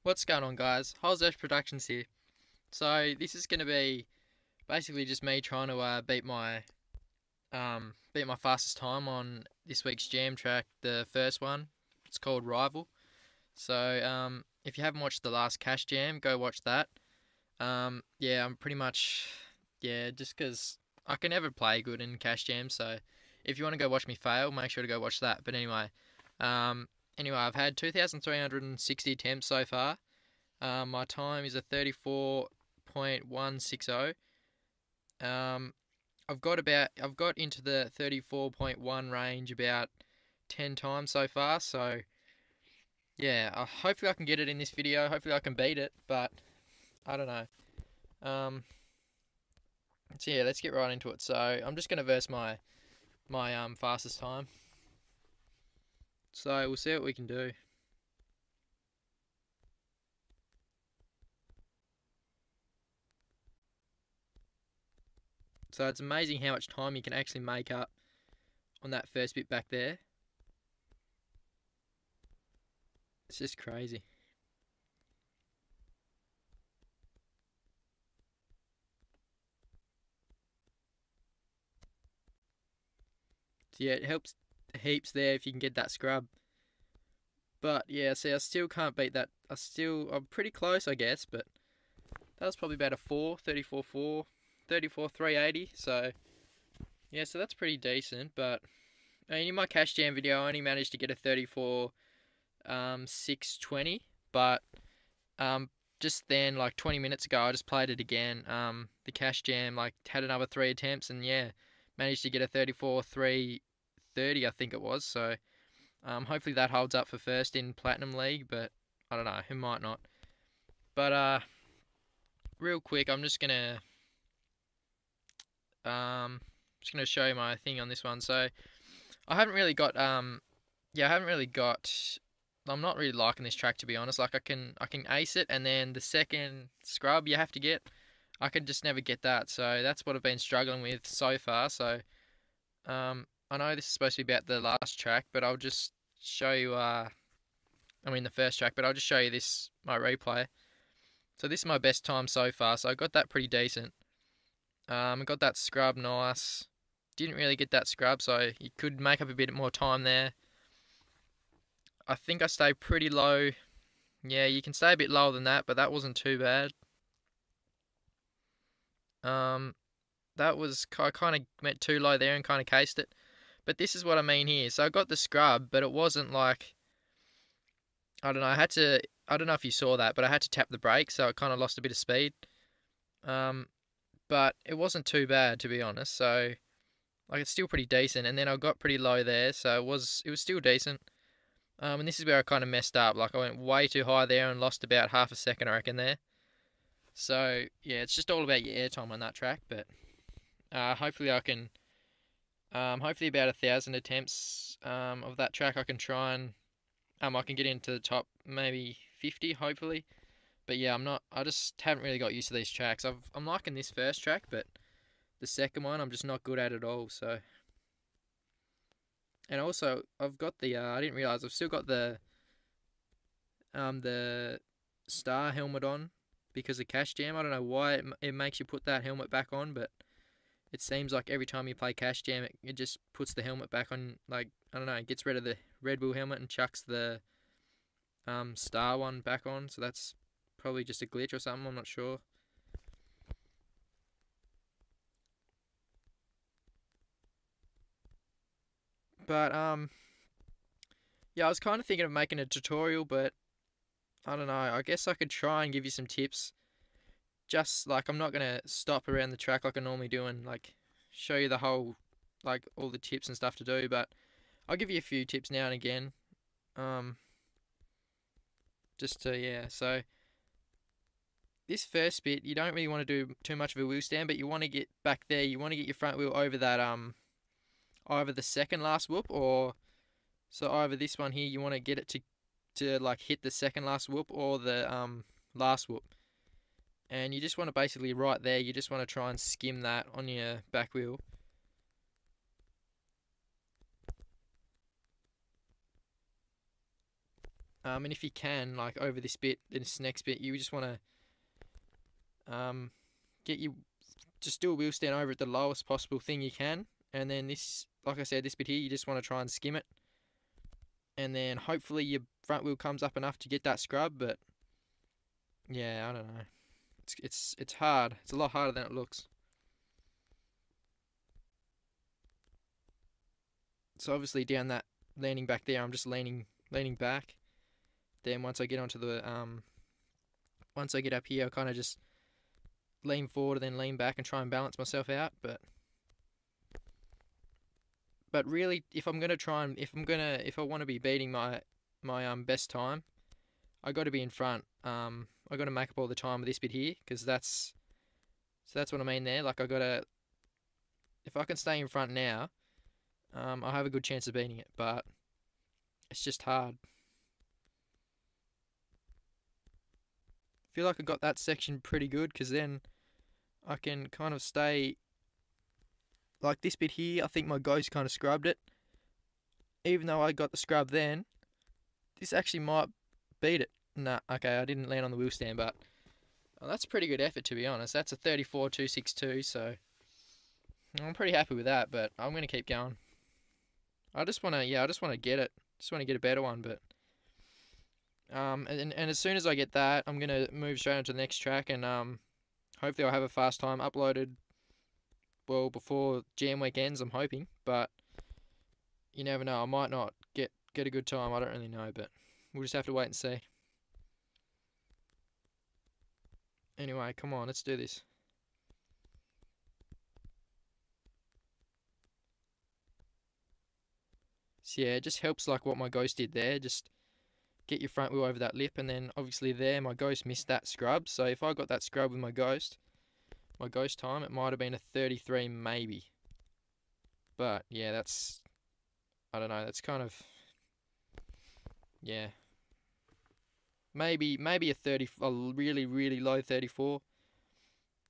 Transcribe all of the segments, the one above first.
What's going on, guys? Holes Earth Productions here. So this is going to be basically just me trying to beat my fastest time on this week's jam track. The first one, it's called Rival. So if you haven't watched the last Cash Jam, go watch that. Yeah, I'm pretty much just because I can never play good in Cash Jam. So if you want to go watch me fail, make sure to go watch that. But um, I've had 2,360 attempts so far. My time is a 34.160. I've got into the 34.1 range about 10 times so far. So yeah, hopefully I can get it in this video. Hopefully I can beat it, but I don't know. So yeah, let's get right into it. So I'm just gonna verse my fastest time. So we'll see what we can do. So it's amazing how much time you can actually make up on that first bit back there. It's just crazy. So yeah, it helps heaps there if you can get that scrub. But yeah, see, I still can't beat that. I'm pretty close, I guess, but that was probably about a 34.4, 34.380. So yeah, so that's pretty decent. But I mean, in my Cash Jam video, I only managed to get a 34.620. But just then, like 20 minutes ago, I just played it again. The Cash Jam had another 3 attempts, and yeah, managed to get a 34.330, I think it was. So hopefully that holds up for first in Platinum League, but I don't know, it might not. But real quick, I'm just gonna show you my thing on this one. So I haven't really got I'm not really liking this track, to be honest. Like I can ace it, and then the second scrub you have to get, I can just never get that. So that's what I've been struggling with so far. So I know this is supposed to be about the last track, but I'll just show you the first track, but I'll just show you my replay. So this is my best time so far. So I got that pretty decent. I got that scrub nice. Didn't really get that scrub, so you could make up a bit more time there. I think I stayed pretty low. Yeah, you can stay a bit lower than that, but that wasn't too bad. I kind of went too low there and kind of cased it. But this is what I mean here. So I got the scrub, but it wasn't like, I don't know, I don't know if you saw that, but I had to tap the brake, so I kind of lost a bit of speed. But it wasn't too bad, to be honest. So it's still pretty decent. And then I got pretty low there, so it was still decent. And this is where I kind of messed up. Like I went way too high there and lost about half a second, I reckon, there. So yeah, it's just all about your airtime on that track. But hopefully I can, hopefully about 1,000 attempts of that track, I can try and I can get into the top maybe 50, hopefully. But yeah, I just haven't really got used to these tracks. I'm liking this first track, but the second one I'm just not good at all. So, and also I've got I didn't realize I've still got the star helmet on because of Cash Jam. I don't know why it makes you put that helmet back on, but it seems like every time you play Cash Jam, it just puts the helmet back on. Like, I don't know, it gets rid of the Red Bull helmet and chucks the star one back on. So that's probably just a glitch or something, I'm not sure. But yeah, I was kind of thinking of making a tutorial, but I don't know. I guess I could try and give you some tips. Just like I'm not gonna stop around the track like I normally do and show you the whole all the tips and stuff to do, but I'll give you a few tips now and again. Just to so this first bit, you don't really want to do too much of a wheel stand, but you want to get back there. You want to get your front wheel over that either the second last whoop, or so either this one here, you want to get it to hit the second last whoop or the last whoop. And you just want to basically right there, you just want to try and skim that on your back wheel. And if you can, like over this next bit, you just want to get you just do a wheel stand over at the lowest possible thing you can, and then this, like I said, this bit here, you just want to try and skim it, and then hopefully your front wheel comes up enough to get that scrub. But yeah, I don't know. It's hard. It's a lot harder than it looks. So obviously down that landing back there, I'm just leaning back. Then once I get onto the once I get up here, I kind of just lean forward and then lean back and try and balance myself out. But really, if I'm gonna try and if I want to be beating my best time, I got to be in front. I got to make up all the time with this bit here, because that's what I mean there. Like I gotta, if I can stay in front now, I have a good chance of beating it. But it's just hard. Feel like I got that section pretty good, because then I can kind of stay like this bit here. I think my ghost kind of scrubbed it. Even though I got the scrub then, this actually might beat it. Nah, okay, I didn't land on the wheel stand, but that's a pretty good effort, to be honest. That's a 34.262, so I'm pretty happy with that. But I'm gonna keep going. I just wanna get it. Just wanna get a better one, but and as soon as I get that, I'm gonna move straight onto the next track, and hopefully I'll have a fast time uploaded, well, before Jam Week ends, I'm hoping. But you never know. I might not get a good time. I don't really know, but we'll just have to wait and see. Anyway, come on, let's do this. So yeah, it just helps like what my ghost did there. Just get your front wheel over that lip, and then obviously there my ghost missed that scrub. So if I got that scrub with my ghost time, it might have been a 33 maybe. But yeah, that's, I don't know, that's kind of, yeah, maybe a 30, a really low 34.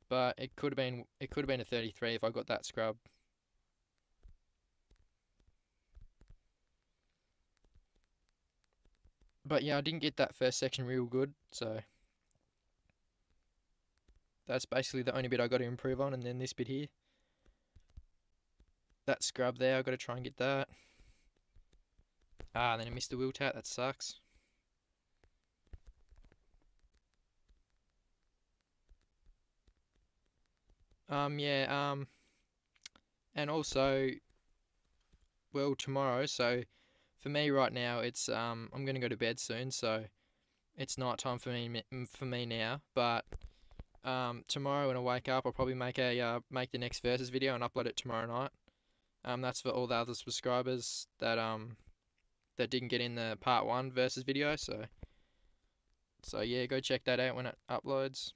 But it could have been a 33 if I got that scrub. But yeah, I didn't get that first section real good, so that's basically the only bit I got to improve on. And then this bit here, that scrub there, I got to try and get that. Then I missed the wheel tap. That sucks. Yeah, and also, well, tomorrow, so for me right now, it's I'm gonna go to bed soon, so it's night time for me now. But tomorrow when I wake up, I'll probably make the next versus video and upload it tomorrow night. That's for all the other subscribers that didn't get in the part 1 versus video, so yeah, go check that out when it uploads.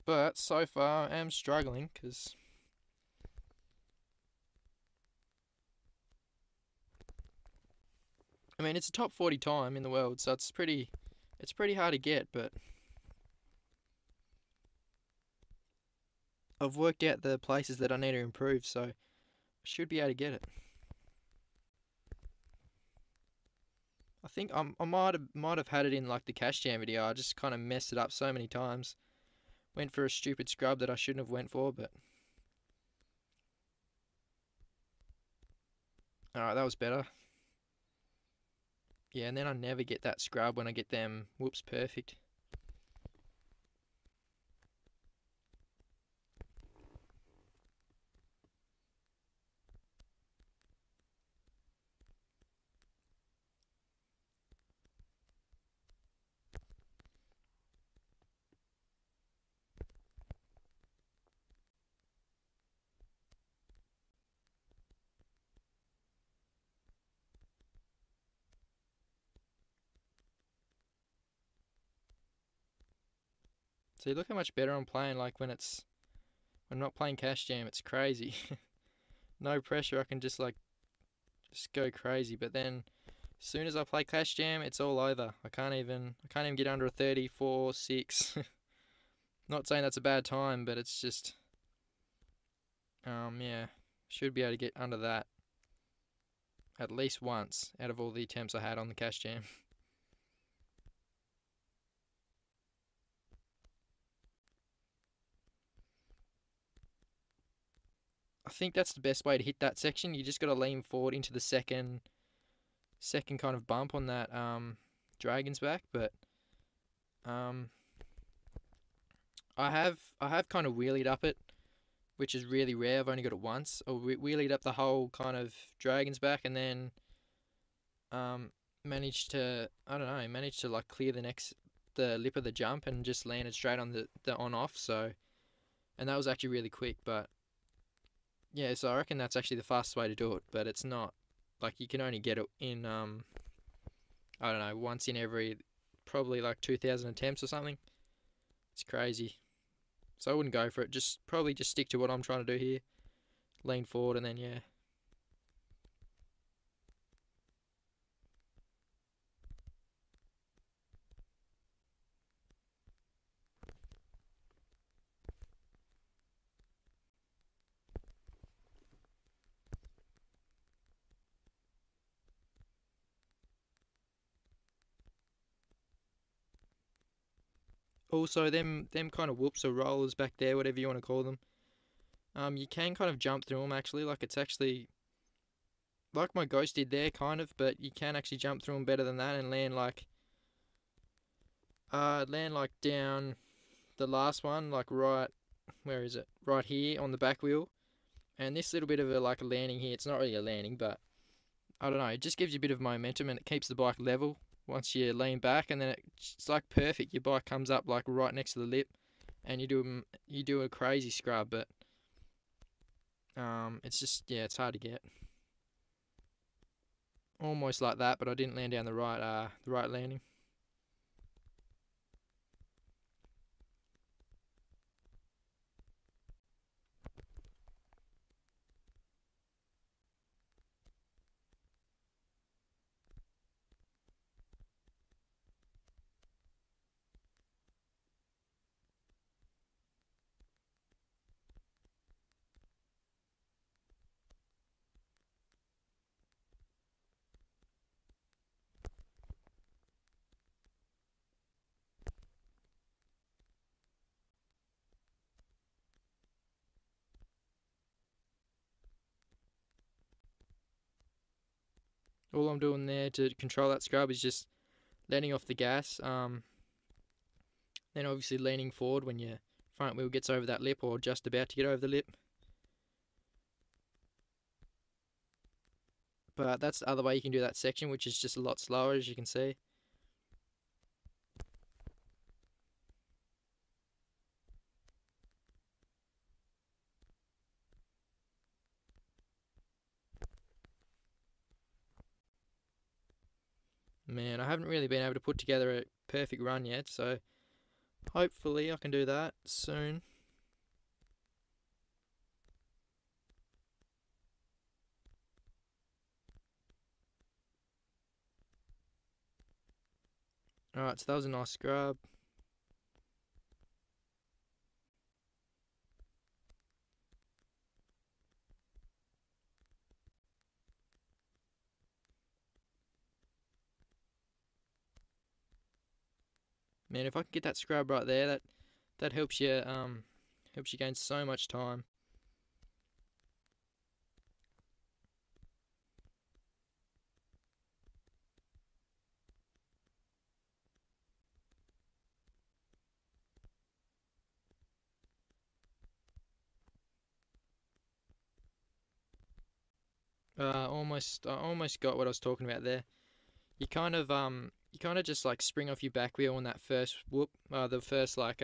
But so far, I am struggling, because I mean, it's a top 40 time in the world, so it's pretty hard to get. But I've worked out the places that I need to improve, so I should be able to get it. I think I might have had it in like the cash jam video. I just kind of messed it up so many times. Went for a stupid scrub that I shouldn't have went for, but alright, that was better. Yeah, and then I never get that scrub when I get them whoops perfect. See, look how much better I'm playing. Like when I'm not playing cash jam, it's crazy. No pressure, I can just go crazy. But then as soon as I play cash jam, it's all over. I can't even get under a 34.6. Not saying that's a bad time, but it's just yeah, should be able to get under that. at least once out of all the attempts I had on the cash jam. I think that's the best way to hit that section. You just got to lean forward into the second kind of bump on that dragon's back. But um, I have kind of wheelied up it, which is really rare. I've only got it once. I wheelied up the whole kind of dragon's back, and then managed to, I don't know, managed to like clear the lip of the jump and just landed straight on the on off. So, and that was actually really quick. But yeah, so I reckon that's actually the fastest way to do it. But it's not, like, you can only get it in I don't know, once in every probably like 2,000 attempts or something. It's crazy. So I wouldn't go for it. Just probably just stick to what I'm trying to do here. Lean forward, and then yeah. Also, them kind of whoops or rollers back there, whatever you want to call them. You can kind of jump through them actually. Like, it's actually like my ghost did there, kind of, but you can actually jump through them better than that and land like down the last one, like right, where is it? Right here on the back wheel. And this little bit of a like a landing here. It's not really a landing, but I don't know. It just gives you a bit of momentum and it keeps the bike level once you lean back, and then it's like perfect. Your bike comes up like right next to the lip, and you do a crazy scrub, but it's just, yeah, it's hard to get. Almost like that, but I didn't land down the right landing. All I'm doing there to control that scrub is just letting off the gas. Then obviously leaning forward when your front wheel gets over that lip or just about to get over the lip. But that's the other way you can do that section, which is just a lot slower, as you can see. Man, I haven't really been able to put together a perfect run yet, so hopefully I can do that soon. Alright, so that was a nice scrub. Man, if I can get that scrub right there, that helps you gain so much time. I almost got what I was talking about there. You kind of just like spring off your back wheel on that first whoop, the first like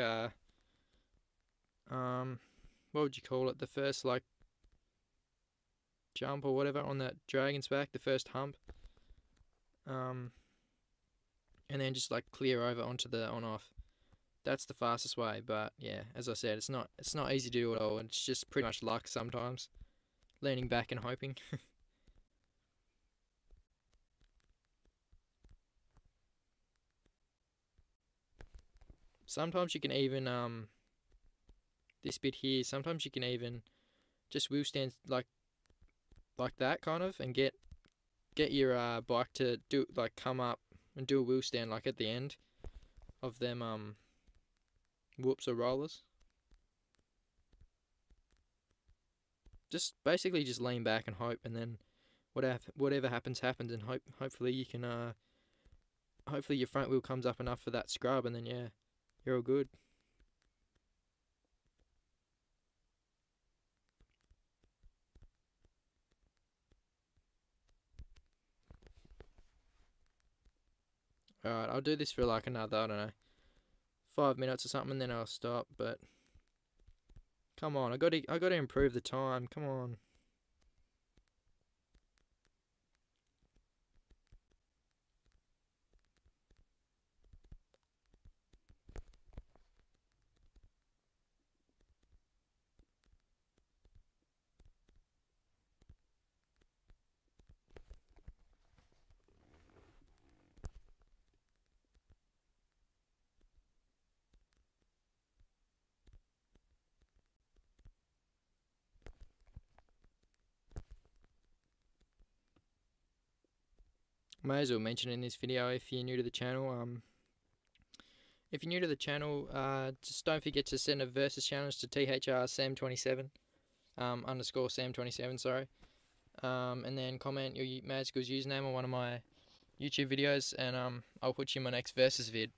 um, what would you call it? The first like jump or whatever on that dragon's back, the first hump. Um, and then just like clear over onto the on off. That's the fastest way, but yeah, as I said, it's not easy to do at all. It's just pretty much luck sometimes, leaning back and hoping. Sometimes you can even this bit here. Sometimes you can even just wheel stand like that kind of and get your bike to do like come up and do a wheel stand like at the end of them whoops or rollers. Just basically just lean back and hope, and then whatever happens happens, and hopefully you can hopefully your front wheel comes up enough for that scrub, and then yeah, you're all good. Alright, I'll do this for like another, I don't know, 5 minutes or something, and then I'll stop. But come on, I gotta improve the time. Come on. May as well mention in this video, if you're new to the channel, just don't forget to send a versus challenge to THR Sam27, underscore Sam27, sorry. And then comment your Mad Skills username on one of my YouTube videos, and I'll put you in my next versus vid.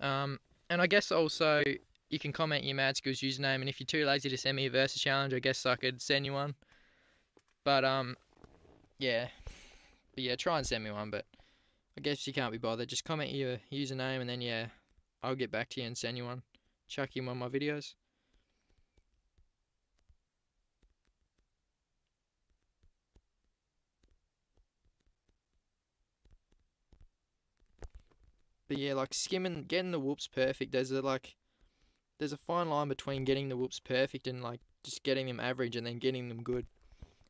And I guess also you can comment your Mad Skills username, and if you're too lazy to send me a versus challenge, I guess I could send you one. But yeah. But yeah, try and send me one, but I guess you can't be bothered. Just comment your username, and then yeah, I'll get back to you and send you one. Chuck you one of my videos. But yeah, like getting the whoops perfect, there's a fine line between getting the whoops perfect and like just getting them average, and then getting them good,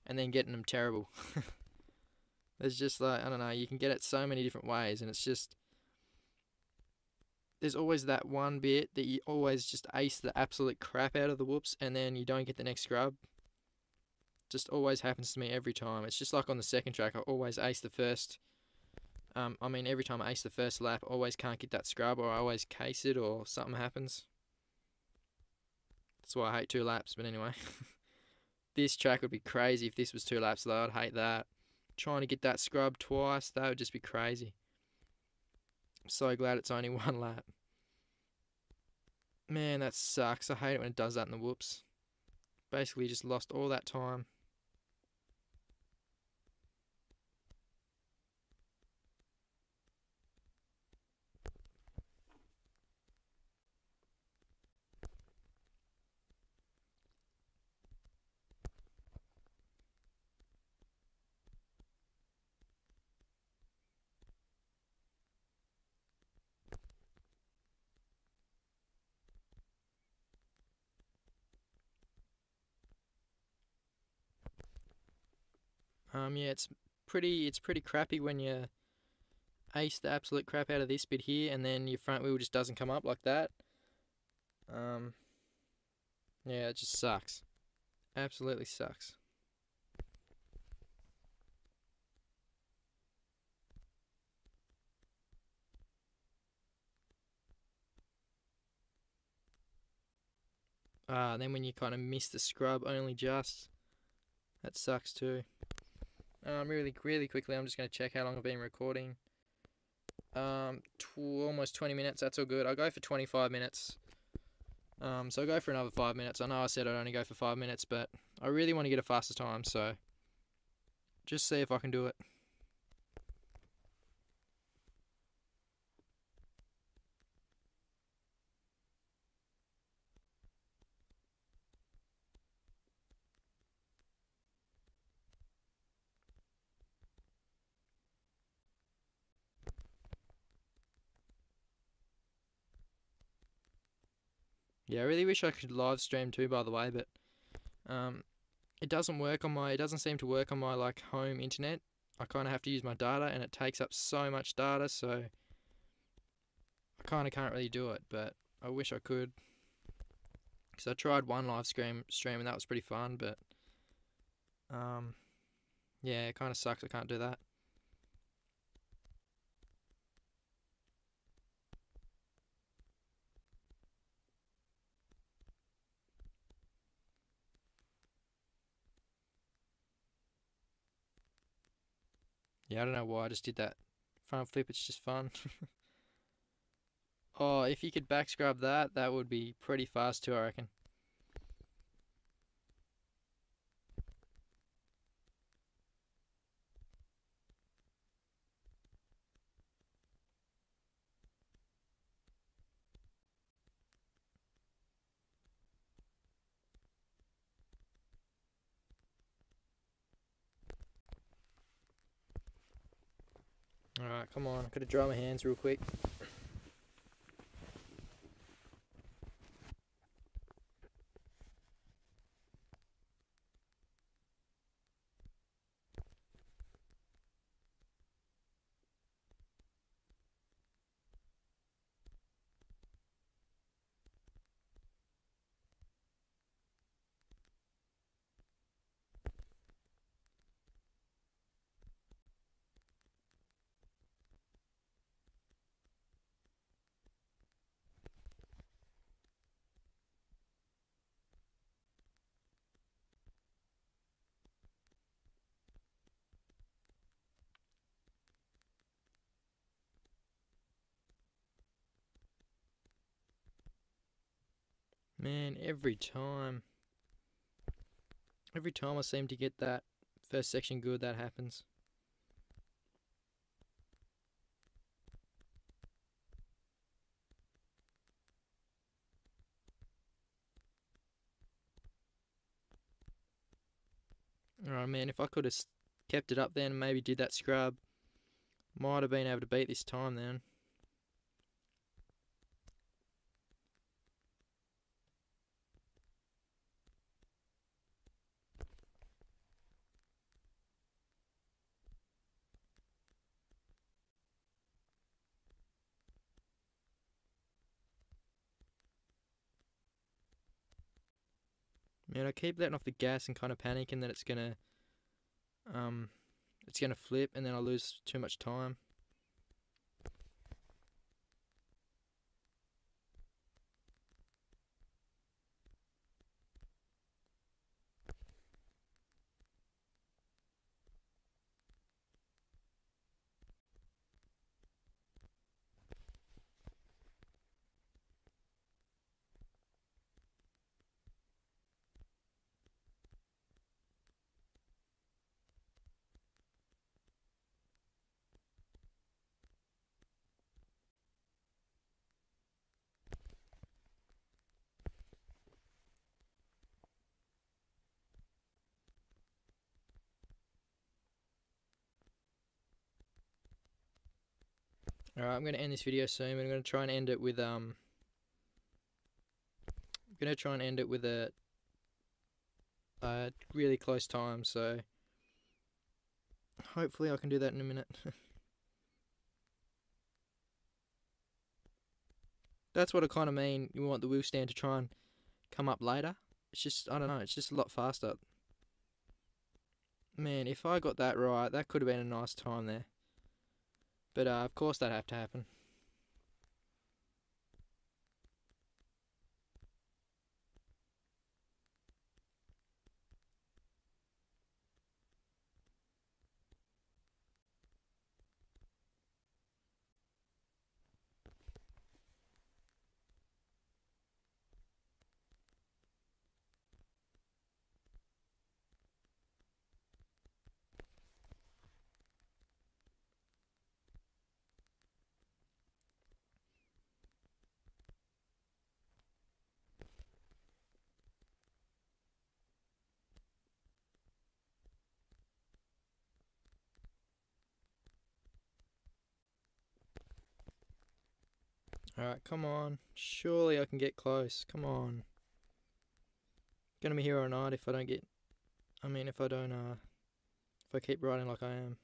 and then getting them terrible. There's just like, I don't know, you can get it so many different ways, and it's just, there's always that one bit that you always just ace the absolute crap out of the whoops, and then you don't get the next scrub. Just always happens to me every time. It's just like on the second track, I always ace the first. Every time I ace the first lap, I always can't get that scrub, or I always case it, or something happens. That's why I hate 2 laps, but anyway. This track would be crazy if this was 2 laps though, I'd hate that. Trying to get that scrub twice, that would just be crazy. I'm so glad it's only 1 lap. Man, that sucks. I hate it when it does that in the whoops. Basically just lost all that time. Yeah, it's pretty crappy when you ace the absolute crap out of this bit here, and then your front wheel just doesn't come up like that. Yeah, it just sucks. Absolutely sucks. Then when you kind of miss the scrub only just, that sucks too. Really quickly, I'm just going to check how long I've been recording. Almost 20 minutes, that's all good. I'll go for 25 minutes. So I'll go for another 5 minutes. I know I said I'd only go for 5 minutes, but I really want to get a faster time, so just see if I can do it. Yeah, I really wish I could live stream too, by the way, but it doesn't seem to work on my like home internet. I kind of have to use my data, and it takes up so much data, so I kind of can't really do it, but I wish I could. Because I tried one live stream and that was pretty fun, but yeah, it kind of sucks I can't do that. Yeah, I don't know why I just did that front flip. It's just fun. Oh, if you could back scrub that, that would be pretty fast too, I reckon. Alright, come on. I've got to dry my hands real quick. Man, every time I seem to get that first section good, that happens. Alright, man, if I could have kept it up then and maybe did that scrub, might have been able to beat this time then. Man, I keep letting off the gas and kind of panicking that um, it's gonna flip and then I lose too much time. Alright, I'm gonna end this video soon. I'm gonna try and end it with a really close time. So hopefully I can do that in a minute. That's what I kind of mean. You want the wheel stand to try and come up later. It's just, I don't know, it's just a lot faster. Man, if I got that right, that could have been a nice time there. But of course that had to happen. Alright, come on. Surely I can get close. Come on. Gonna be here all night if I don't get. I mean, if I don't, if I keep riding like I am.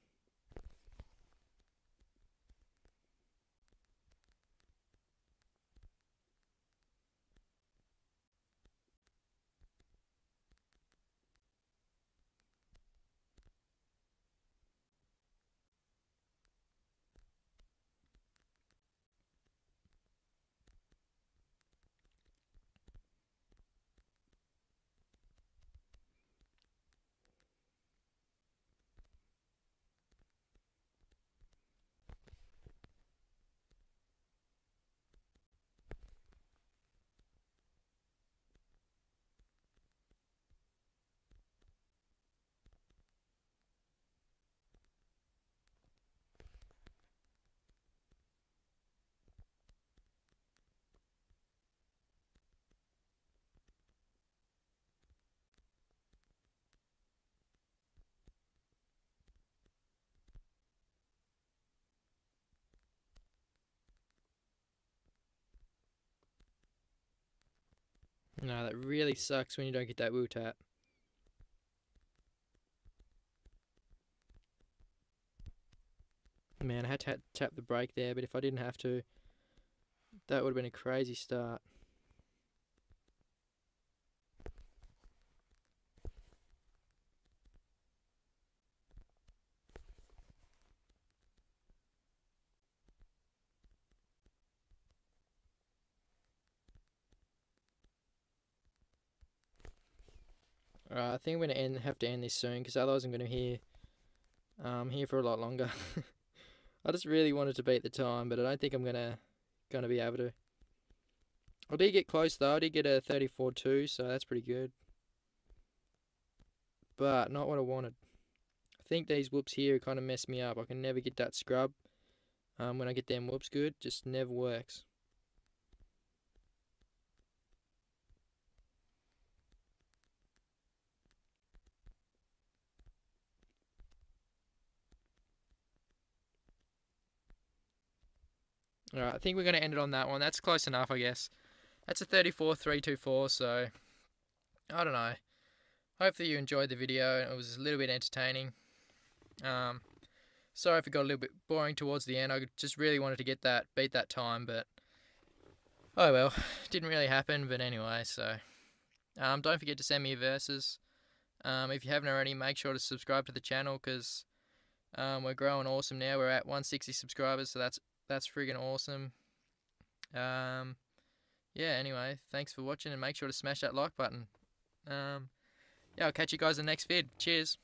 No, that really sucks when you don't get that wheel tap. Man, I had to tap the brake there, but if I didn't have to, that would have been a crazy start. Alright, I think I'm gonna have to end this soon because otherwise I'm gonna here for a lot longer. I just really wanted to beat the time, but I don't think I'm gonna be able to. I did get close though. I did get a 34.2, so that's pretty good. But not what I wanted. I think these whoops here kind of mess me up. I can never get that scrub. When I get them whoops good, just never works. Alright, I think we're going to end it on that one. That's close enough, I guess. That's a 34.324, so I don't know. Hopefully you enjoyed the video. It was a little bit entertaining. Sorry if it got a little bit boring towards the end. I just really wanted to beat that time, but oh well, didn't really happen. But anyway, so don't forget to send me your verses. If you haven't already, make sure to subscribe to the channel because we're growing awesome now. We're at 160 subscribers, so that's friggin' awesome. Yeah, anyway, thanks for watching and make sure to smash that like button. Yeah, I'll catch you guys in the next vid. Cheers.